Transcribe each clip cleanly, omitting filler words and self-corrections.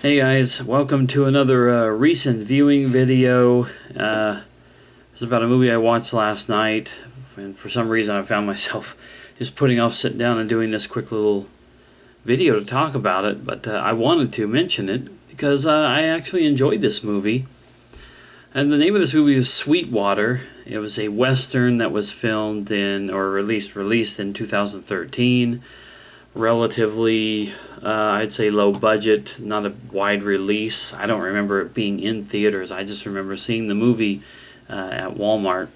Hey guys, welcome to another recent viewing video. It's about a movie I watched last night, and for some reason I found myself just putting off sitting down and doing this quick little video to talk about it, but I wanted to mention it because I actually enjoyed this movie. And the name of this movie is Sweetwater. It was a Western that was filmed in, or at least released in 2013. Relatively, I'd say low budget, not a wide release. I don't remember it being in theaters. I just remember seeing the movie at Walmart.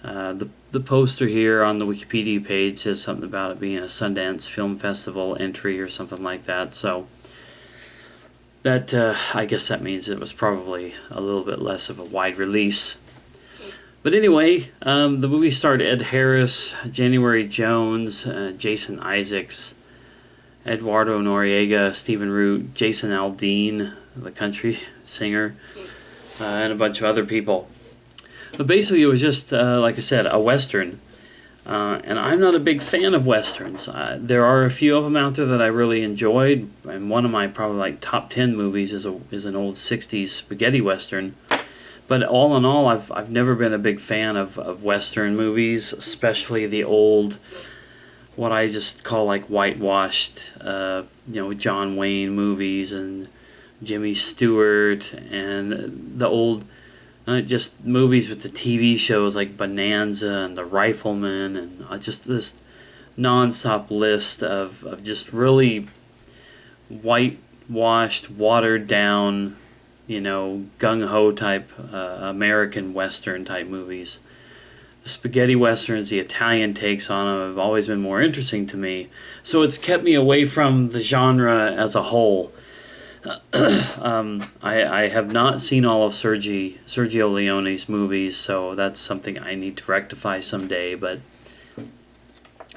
The poster here on the Wikipedia page says something about it being a Sundance Film Festival entry or something like that. So that I guess that means it was probably a little bit less of a wide release. But anyway, the movie starred Ed Harris, January Jones, Jason Isaacs, Eduardo Noriega, Stephen Root, Jason Aldean, the country singer, and a bunch of other people. But basically it was just, like I said, a Western. And I'm not a big fan of Westerns. There are a few of them out there that I really enjoyed, and one of my probably top 10 movies is an old 60s spaghetti Western. But all in all, I've never been a big fan of Western movies, especially the old, what I just call like whitewashed, John Wayne movies and Jimmy Stewart and the old, just movies with the TV shows like Bonanza and The Rifleman and just this non-stop list of just really whitewashed, watered down, gung-ho type American Western type movies. The spaghetti Westerns, the Italian takes on them have always been more interesting to me. So it's kept me away from the genre as a whole. I have not seen all of Sergio Leone's movies, so that's something I need to rectify someday. But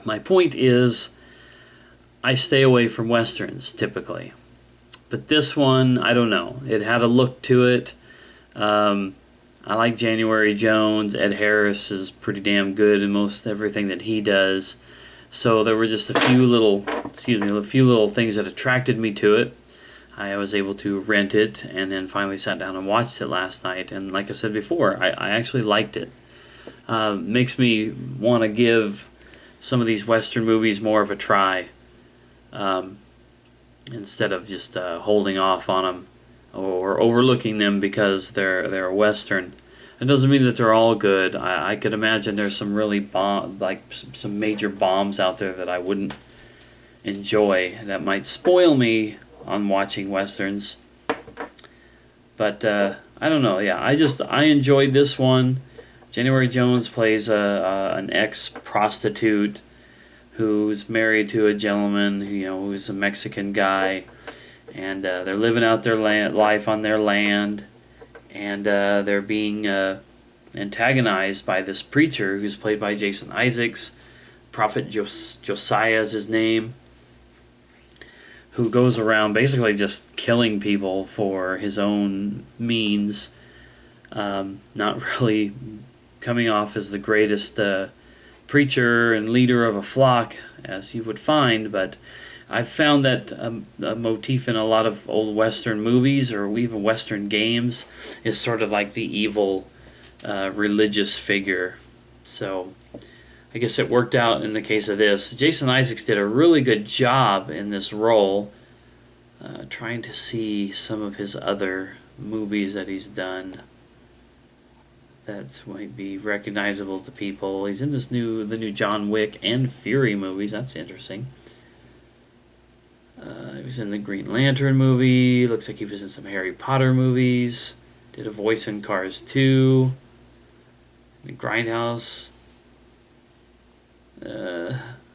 my point is, I stay away from Westerns typically. But this one, I don't know. It had a look to it. I like January Jones. Ed Harris is pretty damn good in most everything that he does. So there were just a few little things that attracted me to it. I was able to rent it and then finally sat down and watched it last night. And like I said before, I actually liked it. Makes me want to give some of these Western movies more of a try. Instead of just holding off on them or overlooking them because they're a Western. It doesn't mean that they're all good. I could imagine there's some really some major bombs out there that I wouldn't enjoy that might spoil me on watching Westerns. But I don't know. Yeah, I enjoyed this one. January Jones plays an ex-prostitute who's married to a gentleman, who's a Mexican guy, and they're living out their life on their land, and they're being antagonized by this preacher who's played by Jason Isaacs. Prophet Josiah is his name, who goes around basically just killing people for his own means, not really coming off as the greatest preacher and leader of a flock, as you would find, but I've found that a motif in a lot of old Western movies or even Western games is sort of like the evil religious figure. So I guess it worked out in the case of this. Jason Isaacs did a really good job in this role. Trying to see some of his other movies that he's done that might be recognizable to people. He's in the new John Wick and Fury movies. That's interesting. He was in the Green Lantern movie. Looks like he was in some Harry Potter movies. Did a voice in Cars 2. The Grindhouse.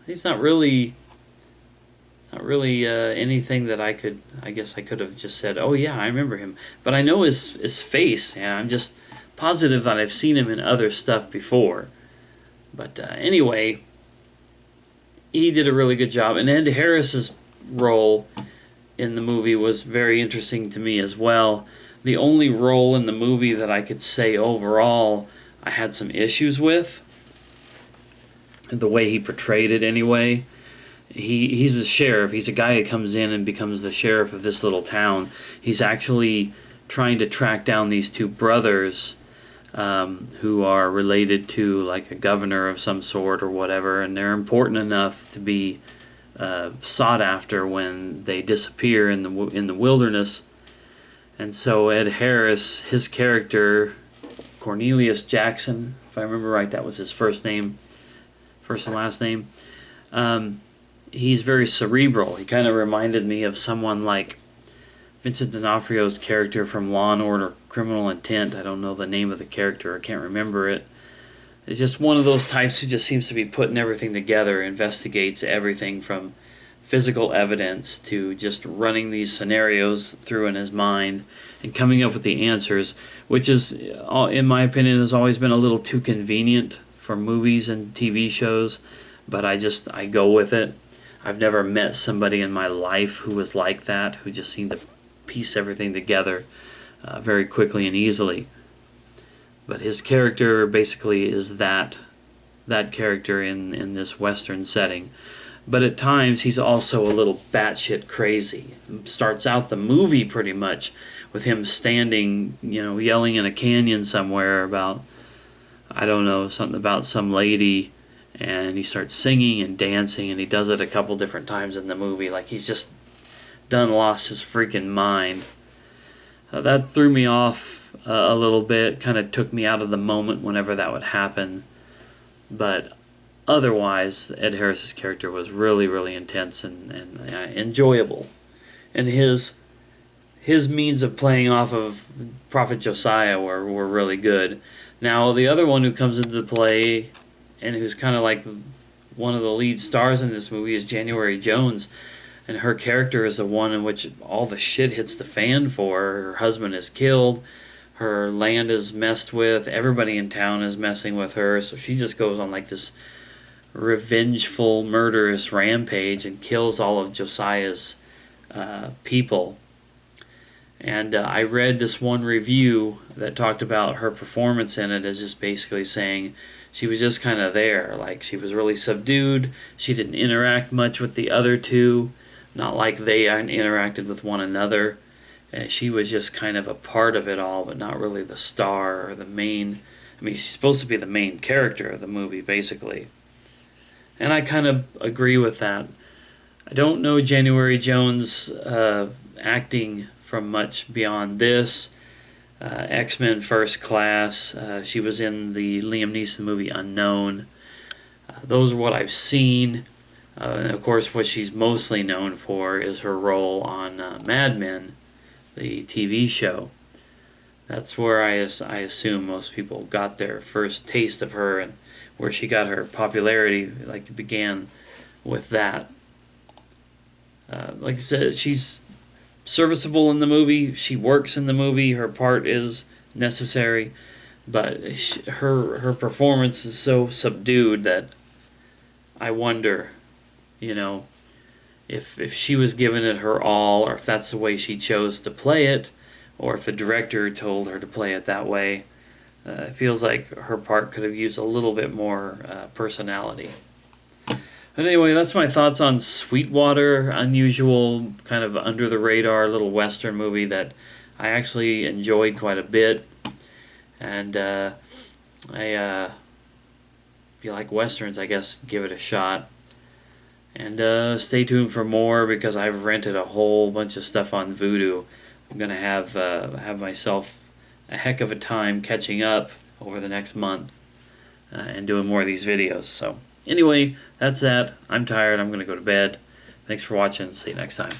He's not really anything that I guess I could have just said, oh yeah, I remember him. But I know his face. Yeah, I'm just positive that I've seen him in other stuff before. But anyway, he did a really good job. And Ed Harris's role in the movie was very interesting to me as well. The only role in the movie that I could say overall I had some issues with, the way he portrayed it anyway, he's the sheriff. He's a guy who comes in and becomes the sheriff of this little town. He's actually trying to track down these two brothers who are related to like a governor of some sort or whatever, and they're important enough to be sought after when they disappear in the wilderness. And so Ed Harris, his character, Cornelius Jackson, if I remember right, that was his first and last name. He's very cerebral. He kind of reminded me of someone like Vincent D'Onofrio's character from Law and Order: Criminal Intent. I don't know the name of the character. I can't remember it. It's just one of those types who just seems to be putting everything together, investigates everything from physical evidence to just running these scenarios through in his mind and coming up with the answers, which is, in my opinion, has always been a little too convenient for movies and TV shows, but I go with it. I've never met somebody in my life who was like that, who just seemed to piece everything together very quickly and easily. But his character basically is that character in this Western setting. But at times he's also a little batshit crazy. Starts out the movie pretty much with him standing, yelling in a canyon somewhere about, I don't know, something about some lady, and he starts singing and dancing, and he does it a couple different times in the movie, like he's just done lost his freaking mind. That threw me off a little bit, kind of took me out of the moment whenever that would happen. But otherwise, Ed Harris's character was really, really intense and enjoyable. And his means of playing off of Prophet Josiah were really good. Now, the other one who comes into play and who's kind of like one of the lead stars in this movie is January Jones. And her character is the one in which all the shit hits the fan for her. Her husband is killed. Her land is messed with. Everybody in town is messing with her. So she just goes on like this revengeful, murderous rampage and kills all of Josiah's people. And I read this one review that talked about her performance in it as just basically saying she was just kind of there. Like, she was really subdued. She didn't interact much with the other two. Not like they interacted with one another. She was just kind of a part of it all, but not really the star or the main. I mean, she's supposed to be the main character of the movie, basically. And I kind of agree with that. I don't know January Jones acting from much beyond this. X-Men First Class. She was in the Liam Neeson movie Unknown. Those are what I've seen. And of course, what she's mostly known for is her role on Mad Men, the TV show. That's where I assume most people got their first taste of her, and where she got her popularity, like, began with that. Like I said, she's serviceable in the movie. She works in the movie. Her part is necessary, but her performance is so subdued that I wonder, if she was giving it her all, or if that's the way she chose to play it, or if the director told her to play it that way. It feels like her part could have used a little bit more personality. But anyway, that's my thoughts on Sweetwater. Unusual, kind of under-the-radar little Western movie that I actually enjoyed quite a bit. And if you like Westerns, I guess give it a shot. And stay tuned for more, because I've rented a whole bunch of stuff on Vudu. I'm going to have myself a heck of a time catching up over the next month and doing more of these videos. So anyway, that's that. I'm tired. I'm going to go to bed. Thanks for watching. See you next time.